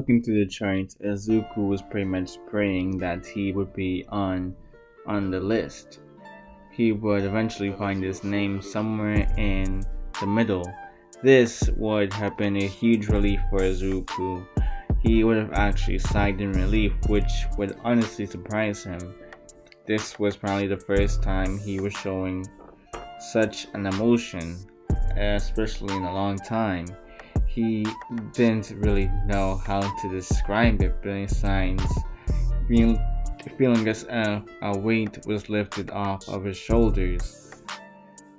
looking through the charts, Izuku was pretty much praying that he would be on the list. He would eventually find his name somewhere in the middle. This would have been a huge relief for Izuku. He would have actually sighed in relief, which would honestly surprise him. This was probably the first time he was showing such an emotion, especially in a long time. He didn't really know how to describe it, besides feeling as if a weight was lifted off of his shoulders.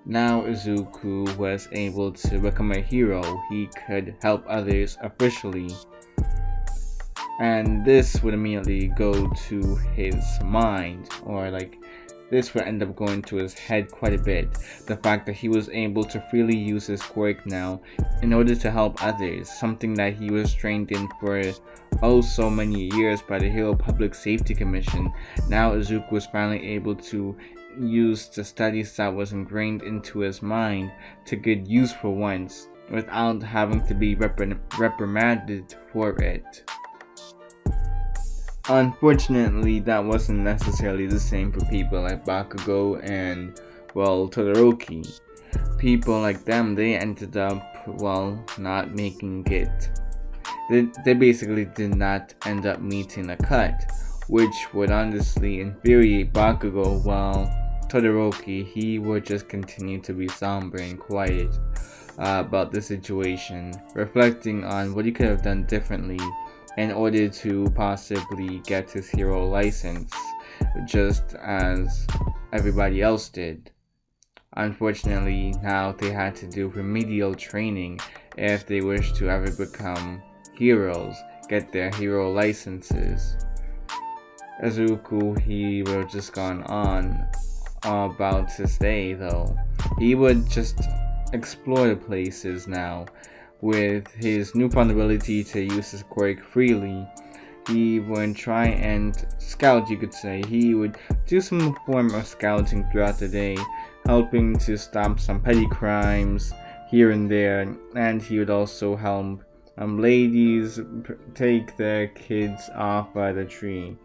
Now Izuku was able to become a hero. He could help others officially. And this would immediately go to his mind, or this would end up going to his head quite a bit. The fact that he was able to freely use his quirk now in order to help others, something that he was trained in for oh so many years by the Hero Public Safety Commission. Now Izuku was finally able to use the studies that was ingrained into his mind to good use for once, without having to be reprimanded for it. Unfortunately, that wasn't necessarily the same for people like Bakugo and, Todoroki. People like them, they ended up, not making it. They basically did not end up meeting a cut, which would honestly infuriate Bakugo, while Todoroki, he would just continue to be somber and quiet about the situation, reflecting on what he could have done differently in order to possibly get his hero license, just as everybody else did. Unfortunately, now they had to do remedial training if they wish to ever become heroes, get their hero licenses. Izuku, he would have just gone on about his day though. He would just explore the places now. With his newfound ability to use his quirk freely, he would try and scout, you could say. He would do some form of scouting throughout the day, helping to stop some petty crimes here and there, and he would also help ladies take their kids off by the tree.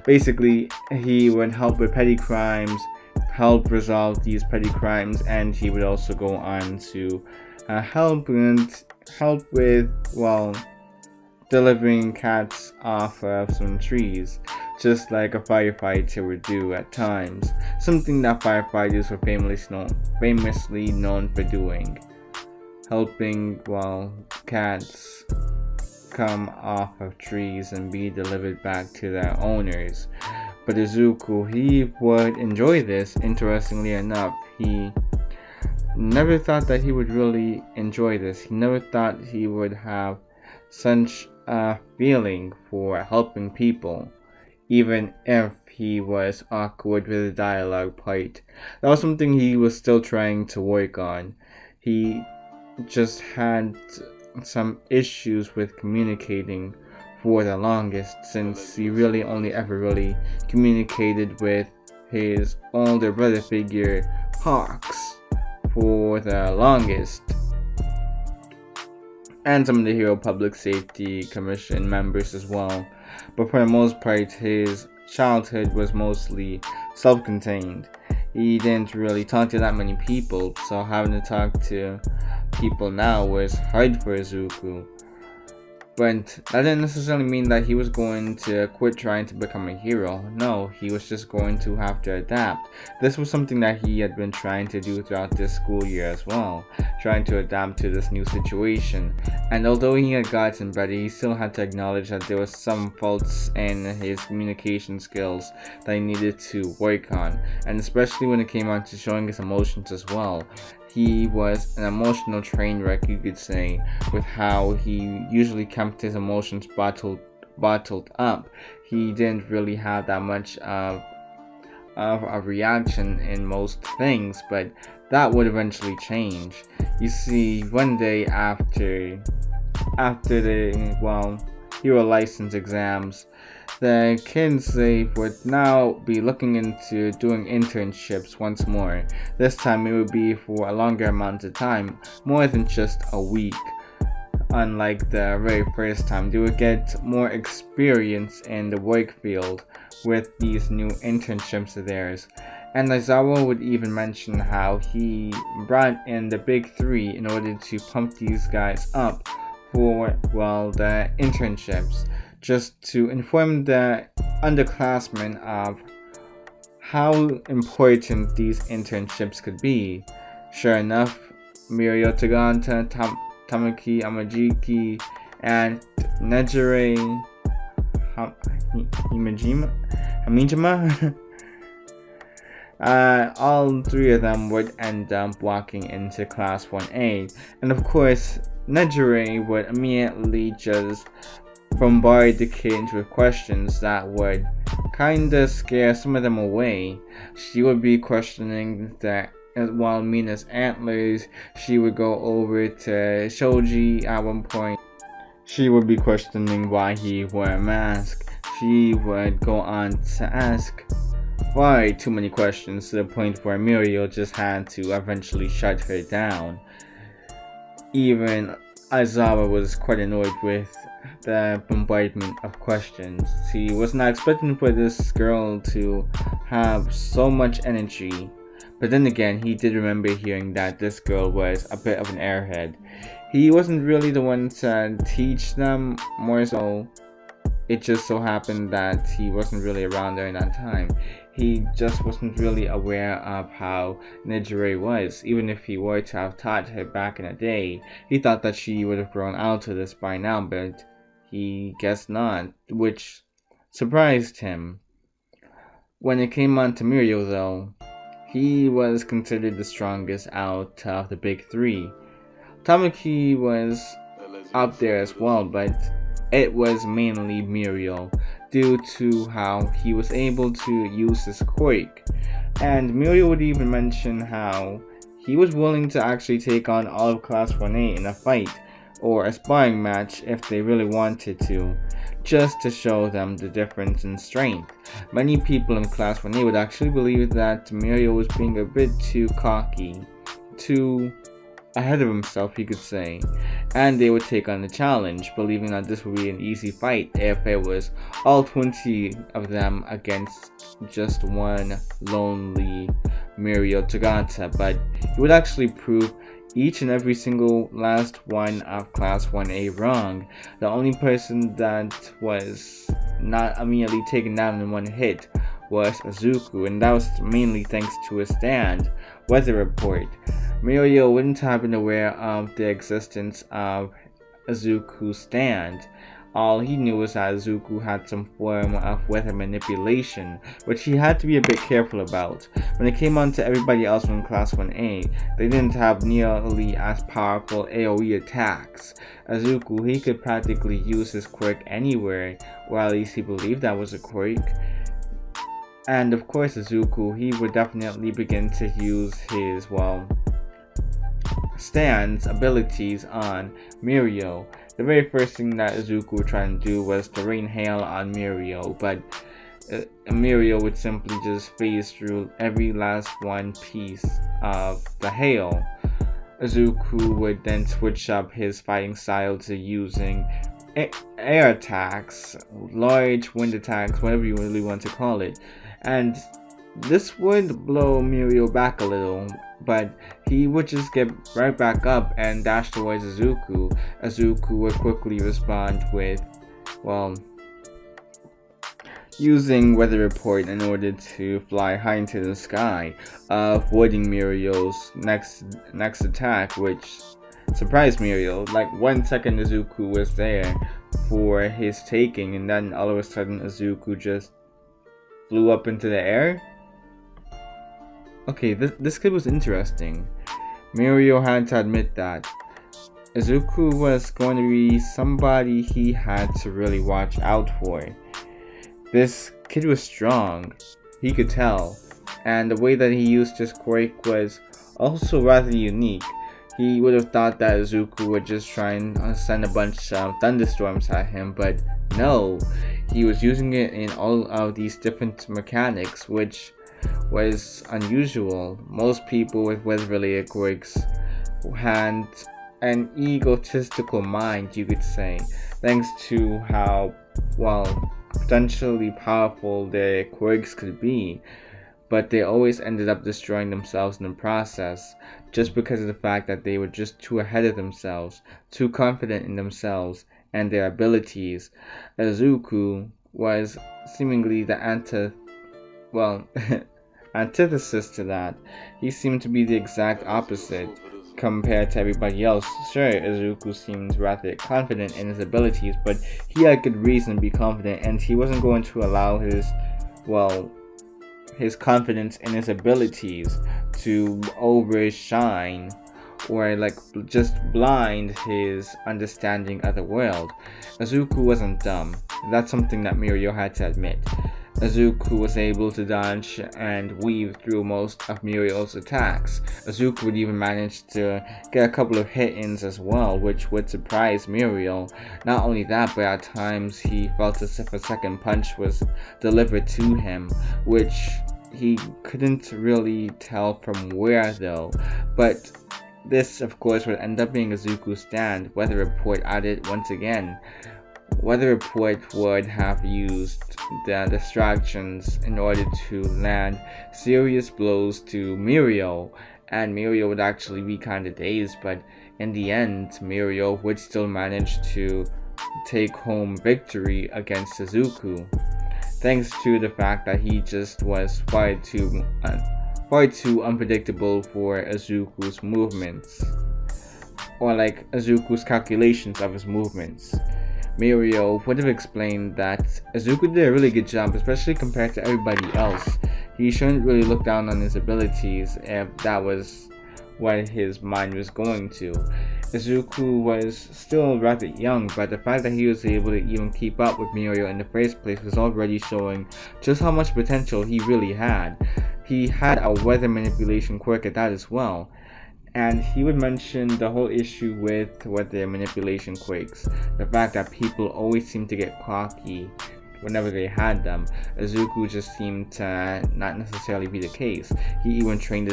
Basically, he would help with petty crimes, help resolve these petty crimes, and he would also go on to help with delivering cats off of some trees, just like a firefighter would do at times, something that firefighters were famously known for doing, helping cats come off of trees and be delivered back to their owners. But Izuku, he would enjoy this. Interestingly enough, he never thought that he would really enjoy this. He never thought he would have such a feeling for helping people, even if he was awkward with the dialogue part. That was something he was still trying to work on. He just had some issues with communicating for the longest, since he really only ever really communicated with his older brother figure, Hawks, for the longest, and some of the Hero Public Safety Commission members as well. But for the most part, his childhood was mostly self-contained. He didn't really talk to that many people, so having to talk to people now was hard for Izuku. But that didn't necessarily mean that he was going to quit trying to become a hero. No, he was just going to have to adapt. This was something that he had been trying to do throughout this school year as well, trying to adapt to this new situation. And although he had gotten better, he still had to acknowledge that there was some faults in his communication skills that he needed to work on, and especially when it came on to showing his emotions as well. He was an emotional train wreck, you could say, with how he usually kept his emotions bottled up. He didn't really have that much of a reaction in most things, but that would eventually change. You see, one day after the hero license exams, the kids, they would now be looking into doing internships once more. This time it would be for a longer amount of time, more than just a week. unlike the very first time. They would get more experience in the work field with these new internships of theirs. And Aizawa would even mention how he brought in the big three in order to pump these guys up for, well, the internships, just to inform the underclassmen of how important these internships could be. Sure enough, Mirio Toganta, Tamaki Amajiki, and Nejire Hamijima all three of them would end up walking into Class 1A, and of course, Nejire would immediately just bombard the kids with questions that would kinda scare some of them away. She would be questioning the while Mina's antlers. She would go over to Shoji at one point. She would be questioning why he wore a mask. She would go on to ask far too many questions to the point where Mirio just had to eventually shut her down. Even Aizawa was quite annoyed with the bombardment of questions. He was not expecting for this girl to have so much energy. But then again, he did remember hearing that this girl was a bit of an airhead. He wasn't really the one to teach them, more so it just so happened that he wasn't really around during that time. He just wasn't really aware of how Nejire was. Even if he were to have taught her back in the day, he thought that she would have grown out of this by now, but he guessed not, which surprised him. When it came on to Mirio though, he was considered the strongest out of the big three. Tamaki was up there as well, but it was mainly Mirio, due to how he was able to use his quirk. And Mirio would even mention how he was willing to actually take on all of Class 1A in a fight, or a sparring match if they really wanted to, just to show them the difference in strength. Many people in Class 1A would actually believe that Mirio was being a bit too cocky, too ahead of himself, you could say, and they would take on the challenge, believing that this would be an easy fight if it was all 20 of them against just one lonely Mirio Togata. But he would actually prove each and every single last one of Class 1A wrong. The only person that was not immediately taken down in one hit was Izuku, and that was mainly thanks to his stand, Weather Report. Mirio wouldn't have been aware of the existence of Izuku's stand. All he knew was that Izuku had some form of weather manipulation, which he had to be a bit careful about. When it came on to everybody else from Class 1A, they didn't have nearly as powerful AoE attacks. Izuku, he could practically use his quirk anywhere, or at least he believed that was a quirk. And of course Izuku, he would definitely begin to use his, well, stand's abilities on Mirio. The very first thing that Izuku would try to do was to rain hail on Mirio, but Mirio would simply just phase through every last one piece of the hail. Izuku would then switch up his fighting style to using air attacks, large wind attacks, whatever you really want to call it. And this would blow Mirio back a little, but he would just get right back up and dash towards Izuku. Izuku would quickly respond with, well, using Weather Report in order to fly high into the sky, avoiding Mirio's next attack, which surprised Mirio. Like 1 second Izuku was there for his taking, and then all of a sudden Izuku just flew up into the air. Okay, this kid was interesting. Mirio had to admit that Izuku was going to be somebody he had to really watch out for. This kid was strong, he could tell, and the way that he used his quirk was also rather unique. He would have thought that Izuku would just try and send a bunch of thunderstorms at him, but no, he was using it in all of these different mechanics, which was unusual. Most people with weather-related quirks had an egotistical mind, you could say, thanks to how, well, potentially powerful their quirks could be. But they always ended up destroying themselves in the process, just because of the fact that they were just too ahead of themselves, too confident in themselves and their abilities. Izuku was seemingly the well, antithesis to that. He seemed to be the exact opposite compared to everybody else. Sure, Izuku seemed rather confident in his abilities, but he had good reason to be confident, and he wasn't going to allow his confidence in his abilities to overshine or just blind his understanding of the world. Izuku wasn't dumb. That's something that Mirio had to admit. Izuku was able to dodge and weave through most of Mirio's attacks. Izuku would even manage to get a couple of hit-ins as well, which would surprise Mirio. Not only that, but at times he felt as if a second punch was delivered to him, which he couldn't really tell from where though. But this, of course, would end up being Izuku's stand. Weather Report added once again. Weather Report would have used the distractions in order to land serious blows to Mirio, and Mirio would actually be kind of dazed, but in the end, Mirio would still manage to take home victory against Izuku, thanks to the fact that he just was far too unpredictable for Izuku's movements, or Izuku's calculations of his movements. Mirio would have explained that Izuku did a really good job, especially compared to everybody else. He shouldn't really look down on his abilities if that was what his mind was going to. Izuku was still rather young, but the fact that he was able to even keep up with Mirio in the first place was already showing just how much potential he really had. He had a weather manipulation quirk at that as well. And he would mention the whole issue with weather manipulation quirks, the fact that people always seem to get cocky whenever they had them. Izuku just seemed to not necessarily be the case. He even trained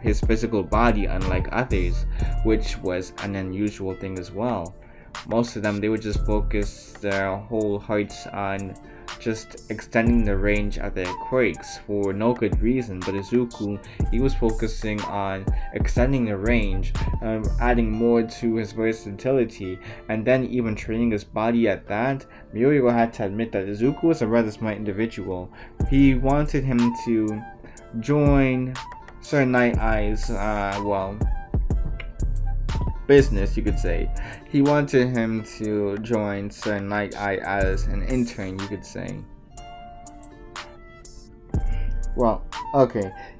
his physical body unlike others, which was an unusual thing as well. Most of them, they would just focus their whole hearts on just extending the range of their quirks for no good reason, but Izuku, he was focusing on extending the range, adding more to his versatility, and then even training his body at that. Mirio had to admit that Izuku was a rather smart individual. He wanted him to join Sir Night Eye's, business, you could say. He wanted him to join Sir Night Eye as an intern, you could say.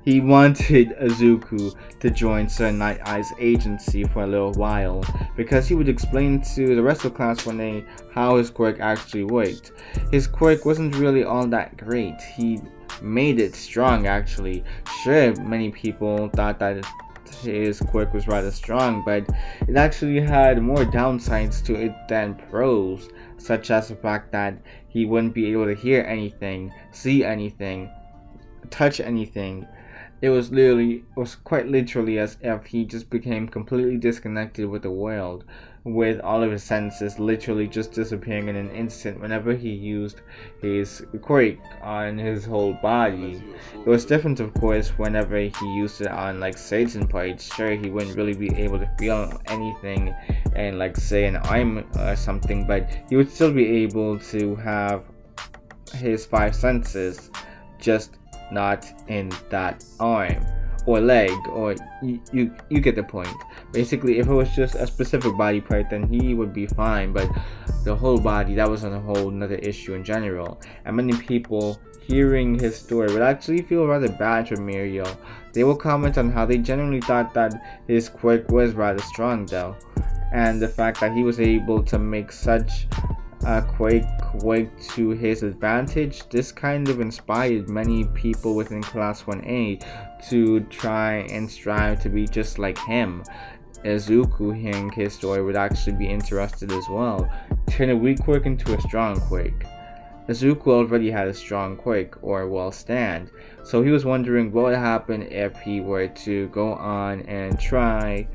He wanted Izuku to join Sir Night Eye's agency for a little while, because he would explain to the rest of the class one day how his quirk actually worked. His quirk wasn't really all that great. He made it strong, actually. Sure, many people thought that his quirk was rather strong, but it actually had more downsides to it than pros, such as the fact that he wouldn't be able to hear anything, see anything, touch anything. It was quite literally as if he just became completely disconnected with the world, with all of his senses literally just disappearing in an instant whenever he used his quirk on his whole body. It was different, of course, whenever he used it on certain parts. Sure, he wouldn't really be able to feel anything in say an arm or something, but he would still be able to have his five senses, just not in that arm or leg, or you get the point. Basically, if it was just a specific body part, then he would be fine, but the whole body, that was a whole another issue in general. And many people hearing his story would actually feel rather bad for Mirio. They will comment on how they genuinely thought that his quirk was rather strong though, and the fact that he was able to make such a quirk work to his advantage. This kind of inspired many people within Class 1A to try and strive to be just like him. Izuku, hearing his story, would actually be interested as well. Turn a weak quirk into a strong quirk. Izuku already had a strong quirk, or stand, so he was wondering what would happen if he were to go on and try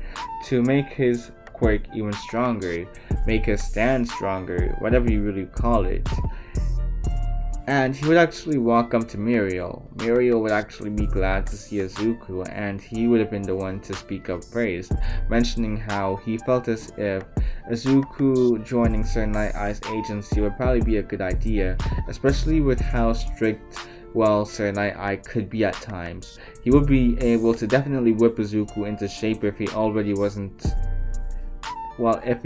to make his quirk even stronger, make his stand stronger, whatever you really call it. And he would actually walk up to Mirio. Mirio would actually be glad to see Izuku, and he would have been the one to speak up praise, mentioning how he felt as if Izuku joining Sir Night Eye's agency would probably be a good idea, especially with how strict, well, Sir Night Eye could be at times. He would be able to definitely whip Izuku into shape if he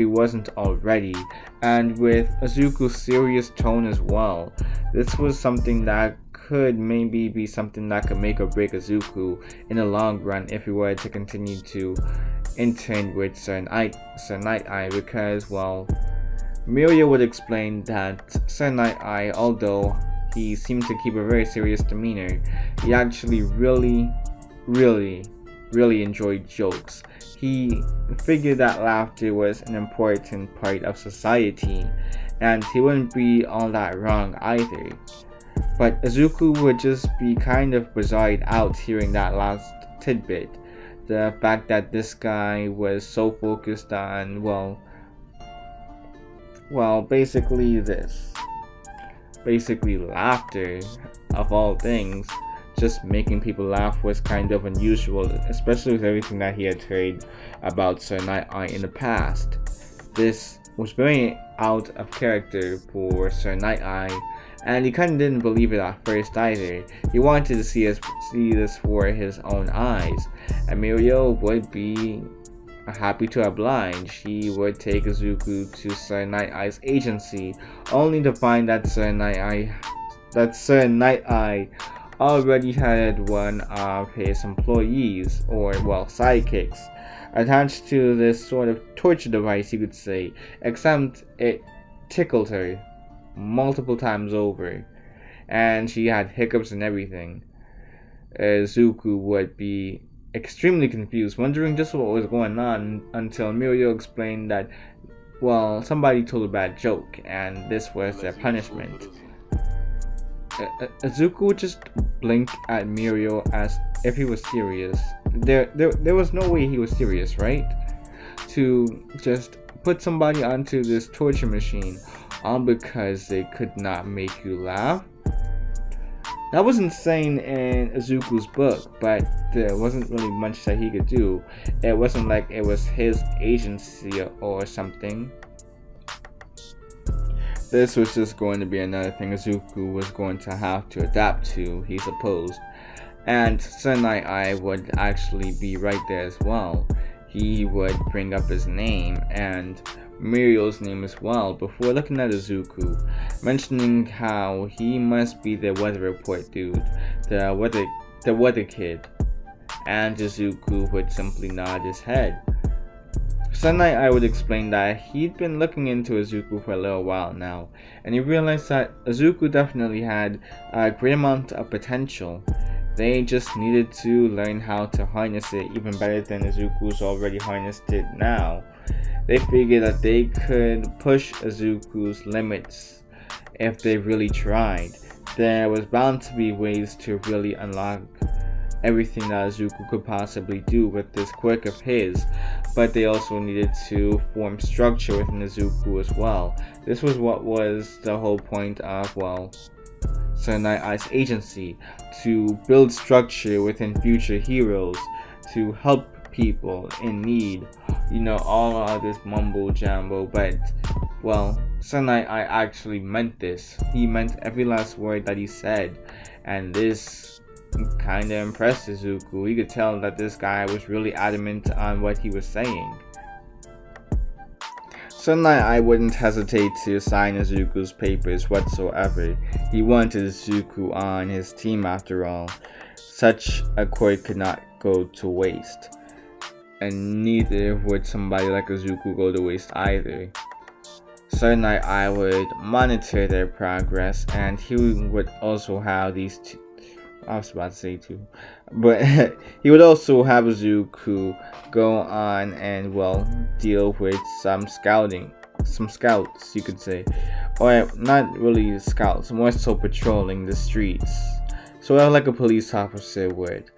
wasn't already, and with Izuku's serious tone as well. This was something that could maybe be something that could make or break Izuku in the long run if he were to continue to intern with Sir Night Eye, because, well, Mirio would explain that Sir Night Eye, although he seemed to keep a very serious demeanor, he actually really enjoyed jokes. He figured that laughter was an important part of society, and he wouldn't be all that wrong either. But Izuku would just be kind of bizarred out hearing that last tidbit. The fact that this guy was so focused on, basically laughter, of all things. Just making people laugh was kind of unusual, especially with everything that he had heard about Sir Night Eye in the past. This was very out of character for Sir Night Eye, and he kind of didn't believe it at first either. He wanted to see this for his own eyes, and Mirio would be happy to oblige. He would take Izuku to Sir Night Eye's agency, only to find that Sir Night Eye already had one of his employees, or sidekicks, attached to this sort of torture device, you could say, except it tickled her multiple times over, and she had hiccups and everything. Izuku would be extremely confused, wondering just what was going on, until Mirio explained that, somebody told a bad joke, and this was their punishment. Izuku would just blink at Mirio as if he was serious. There was no way he was serious, right? To just put somebody onto this torture machine all because they could not make you laugh. That was insane in Izuku's book, but there wasn't really much that he could do. It wasn't like it was his agency or something. This was just going to be another thing Izuku was going to have to adapt to, he supposed. And Sir Night Eye would actually be right there as well. He would bring up his name and Mirio's name as well before looking at Izuku, mentioning how he must be the weather report dude, the weather kid. And Izuku would simply nod his head. Sir Night Eye would explain that he'd been looking into Izuku for a little while now, and he realized that Izuku definitely had a great amount of potential. They just needed to learn how to harness it even better than Izuku's already harnessed it now. They figured that they could push Izuku's limits if they really tried. There was bound to be ways to really unlock everything that Izuku could possibly do with this quirk of his, but they also needed to form structure within Izuku as well. This was what was the whole point of, Sir Night Eye's agency, to build structure within future heroes, to help people in need, all of this mumbo jumbo, but, Sir Night Eye actually meant this. He meant every last word that he said, and this kinda impressed Izuku. You could tell that this guy was really adamant on what he was saying. Sir Night Eye wouldn't hesitate to sign Izuku's papers whatsoever. He wanted Izuku on his team after all. Such a quirk could not go to waste. And neither would somebody like Izuku go to waste either. Sir Night Eye would monitor their progress, and he would also have these two. I was about to say two, but he would also have Izuku go on and deal with some scouts, you could say, or not really scouts, more so patrolling the streets, sort of like a police officer would.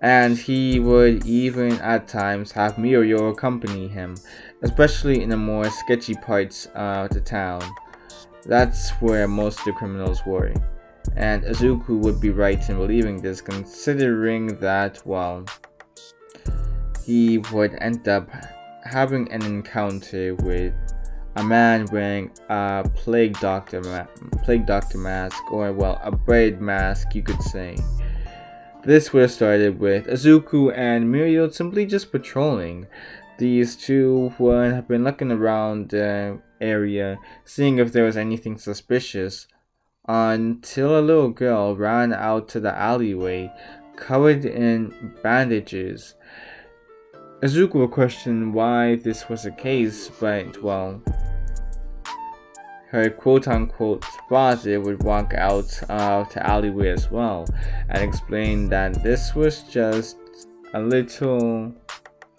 And he would even at times have Mirio accompany him. especially in the more sketchy parts of the town. That's where most of the criminals were. And Izuku would be right in believing this, considering that, well, he would end up having an encounter with a man wearing a plague doctor mask, or well, a braid mask, you could say. This would have started with Izuku and Mirio simply just patrolling. These two would have been looking around the area, seeing if there was anything suspicious, until a little girl ran out to the alleyway, covered in bandages. Izuku would question why this was the case, but well, her quote-unquote father would walk out of the alleyway as well and explain that this was just a little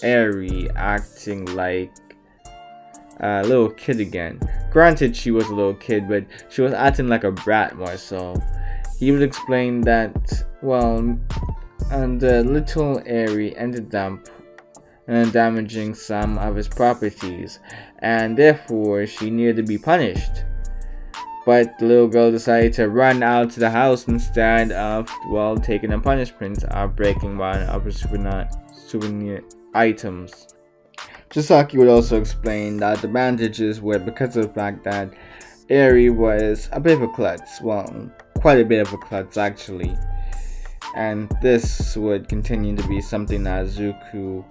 Eri acting like a little kid again. Granted, she was a little kid, but she was acting like a brat more so. He would explain that, well, and the little Eri ended up damaging some of his properties, and therefore she needed to be punished. But the little girl decided to run out to the house instead of, well, taking a punishment of breaking one of her souvenir items. Chisaki would also explain that the bandages were because of the fact that Eri was a bit of a klutz, well, quite a bit of a klutz actually. And this would continue to be something that Izuku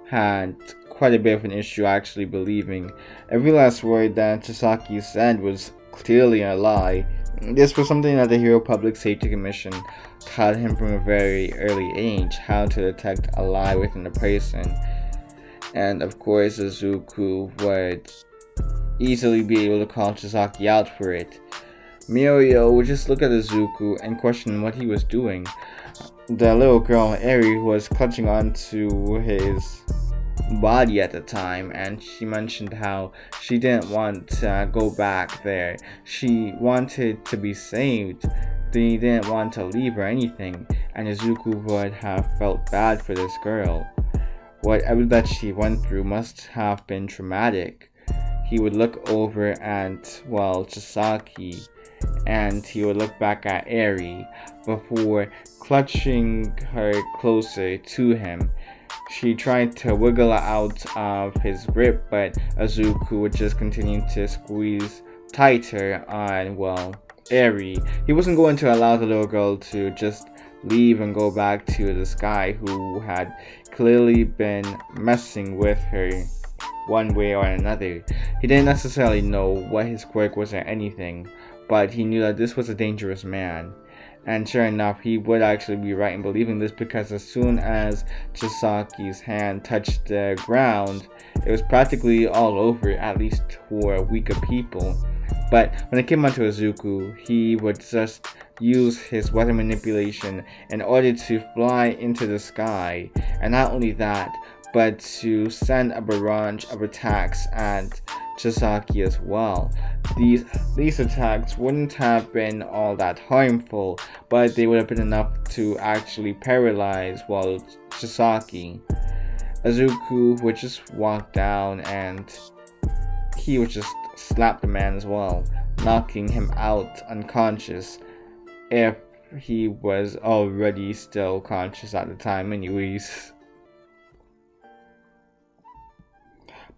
had quite a bit of an issue actually believing. Every last word that Chisaki said was clearly a lie. This was something that the Hero Public Safety Commission taught him from a very early age, how to detect a lie within a person. And of course, Izuku would easily be able to call Chisaki out for it. Mirio would just look at Izuku and question what he was doing. The little girl, Eri, was clutching onto his body at the time, and she mentioned how she didn't want to go back there. She wanted to be saved. They didn't want to leave or anything, and Izuku would have felt bad for this girl. Whatever that she went through must have been traumatic. He would look over at, well, Chisaki, and he would look back at Eri before clutching her closer to him. She tried to wiggle out of his grip, but Izuku would just continue to squeeze tighter on, well, Eri. He wasn't going to allow the little girl to just leave and go back to this guy who had clearly been messing with her one way or another. He didn't necessarily know what his quirk was or anything, but he knew that this was a dangerous man. And sure enough, he would actually be right in believing this, because as soon as Chisaki's hand touched the ground, it was practically all over, at least for weaker people. But when it came onto Izuku, he would just use his weather manipulation in order to fly into the sky, and not only that, but to send a barrage of attacks at Chisaki as well. These attacks wouldn't have been all that harmful, but they would have been enough to actually paralyze, well, Chisaki. Izuku would just walk down and he would just slap the man as well, knocking him out unconscious, if he was already still conscious at the time anyways.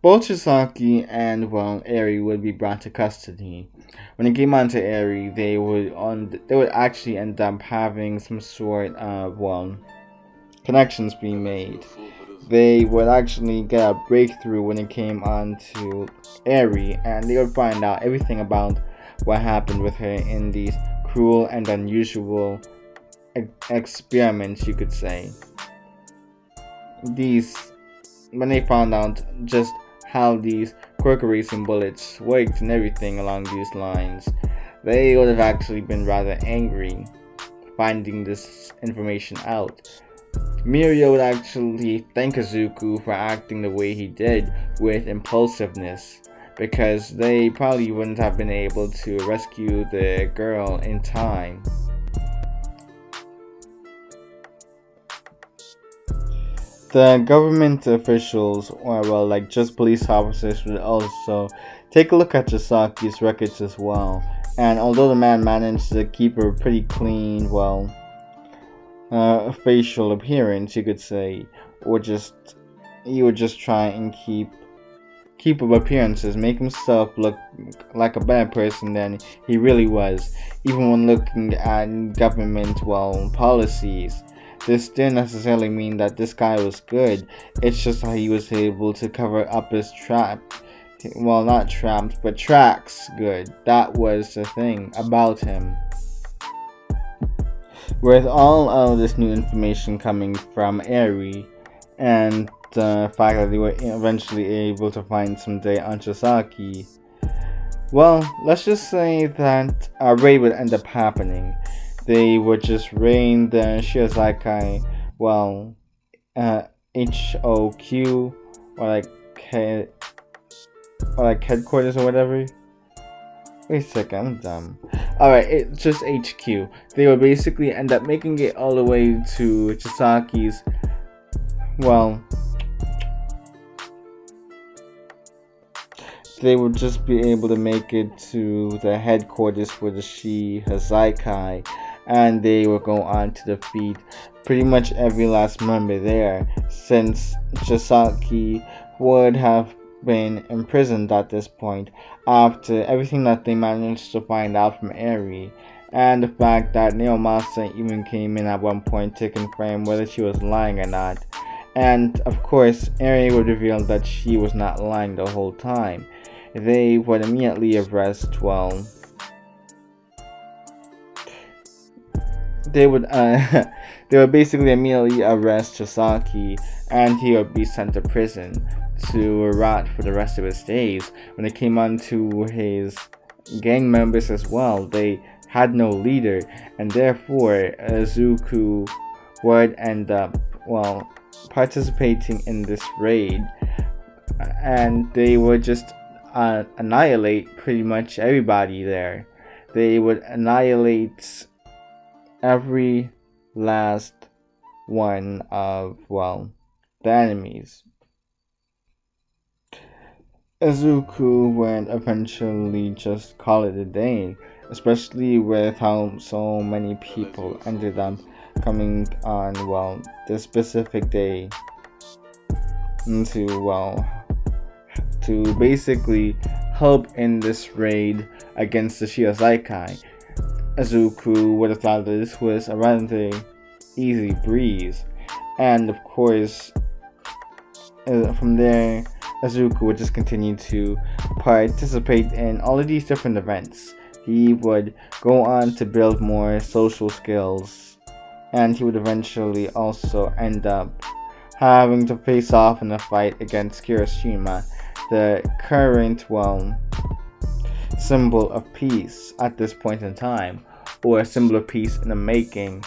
Both Chisaki and, well, Eri would be brought to custody. When it came on to Eri, they would actually end up having some sort of, well, connections being made. They would actually get a breakthrough when it came on to Eri, and they would find out everything about what happened with her in these cruel and unusual experiments, you could say. When they found out just how these quirk erasing bullets worked and everything along these lines, they would have actually been rather angry finding this information out. Mirio would actually thank Izuku for acting the way he did with impulsiveness, because they probably wouldn't have been able to rescue the girl in time. The government officials, or well, like just police officers, would also take a look at Chisaki's records as well. And although the man managed to keep a pretty clean, facial appearance, you could say, or just he would just try and keep up appearances, make himself look like a better person than he really was, even when looking at government policies. This didn't necessarily mean that this guy was good. It's just how he was able to cover up his not traps, but tracks good. That was the thing about him. With all of this new information coming from Eri, and the fact that they were eventually able to find some data on Chisaki, well, let's just say that a raid would end up happening. They would just raid the Shiozaikai, HOQ, or like headquarters or whatever. Wait a second, I'm dumb. Alright, it's just HQ. They would basically end up making it all the way to Chisaki's, they would just be able to make it to the headquarters for the Shiozaikai, and they would go on to defeat pretty much every last member there, since Chisaki would have been imprisoned at this point after everything that they managed to find out from Eri, and the fact that Neomasa even came in at one point to confirm whether she was lying or not. And of course, Eri would reveal that she was not lying the whole time. They would immediately arrest, they would basically immediately arrest Chisaki, and he would be sent to prison to rot for the rest of his days. When it came on to his gang members as well, they had no leader, and therefore Izuku would end up, participating in this raid, and they would just annihilate pretty much everybody there. They would annihilate every last one of, the enemies. Izuku would eventually just call it a day, especially with how so many people ended up coming on, this specific day to basically help in this raid against the Shiozaikai. Izuku would have thought that this was a rather easy breeze, and of course, from there, Izuku would just continue to participate in all of these different events. He would go on to build more social skills, and he would eventually also end up having to face off in a fight against Kirishima, the current, symbol of peace at this point in time, or a symbol of peace in the making.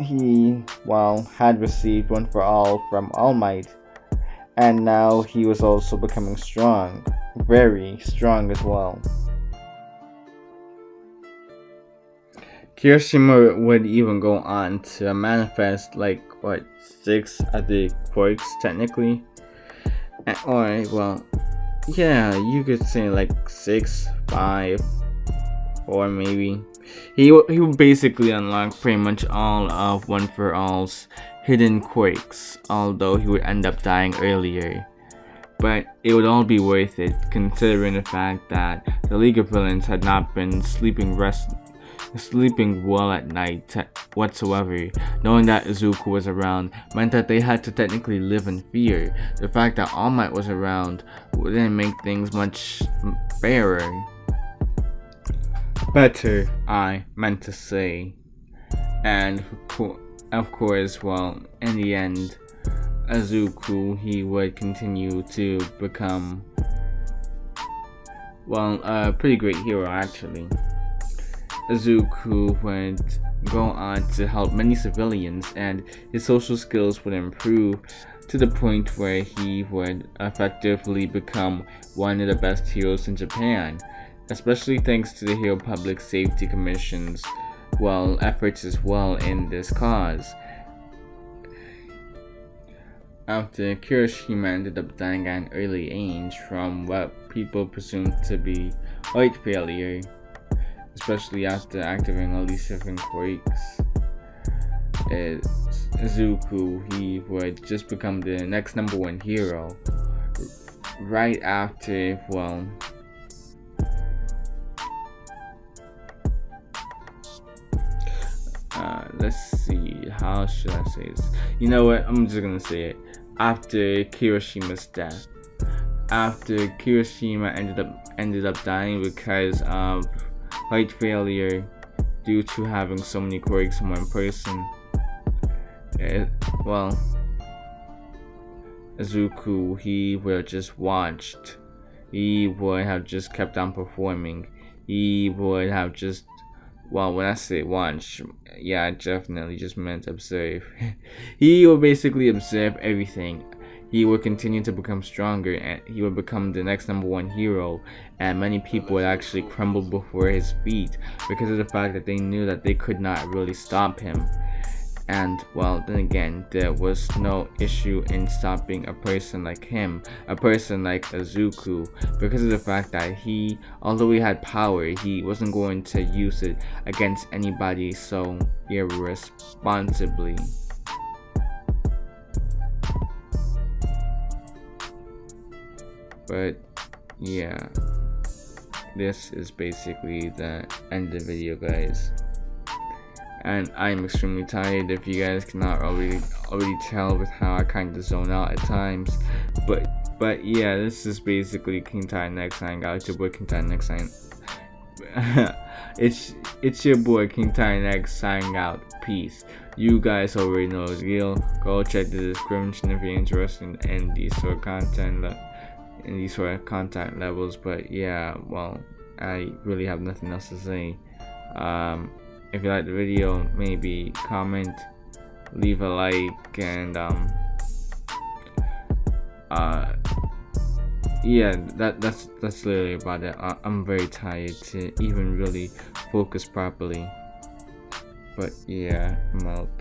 He, had received One for All from All Might, and now he was also becoming strong, very strong as well. Kirishima would even go on to manifest 6 of the quirks technically, you could say 6, 5, or maybe. He would basically unlock pretty much all of One for All's hidden quirks, although he would end up dying earlier. But it would all be worth it, considering the fact that the League of Villains had not been sleeping well at night whatsoever. Knowing that Izuku was around meant that they had to technically live in fear. The fact that All Might was around didn't make things much fairer. Better, I meant to say. And of course, in the end, Izuku, he would continue to become, a pretty great hero actually. Izuku would go on to help many civilians, and his social skills would improve to the point where he would effectively become one of the best heroes in Japan, especially thanks to the Hero Public Safety Commission's efforts as well in this cause. after Kirishima ended up dying at an early age from what people presumed to be height failure, especially after activating all these different quirks. Izuku, he would just become the next #1 hero right after, well, let's see, how should I say this? You know what, I'm just gonna say it. After Kirishima's death. After Kirishima ended up dying because of height failure due to having so many quirks in one person. Well, Izuku, he would have just watched. He would have just kept on performing. He would have just, well, when I say watch, yeah, I definitely just meant observe. He would basically observe everything. He would continue to become stronger, and he would become the next #1 hero, and many people would actually crumble before his feet because of the fact that they knew that they could not really stop him. And, well, then again, there was no issue in stopping a person like him, a person like Izuku, because of the fact that he, although he had power, he wasn't going to use it against anybody so irresponsibly. But yeah, this is basically the end of the video, guys. And I'm extremely tired, if you guys cannot already tell with how I kind of zone out at times. But yeah, this is basically KingTitanX signing out. It's your boy KingTitanX signing. it's your boy KingTitanX signing out. Peace. You guys already know the deal. Go check the description if you're interested in these sort of content, in these sort of contact levels. But yeah, well, I really have nothing else to say. If you like the video, maybe comment, leave a like, and yeah, that's literally about it. I'm very tired to even really focus properly. But yeah, I'm out.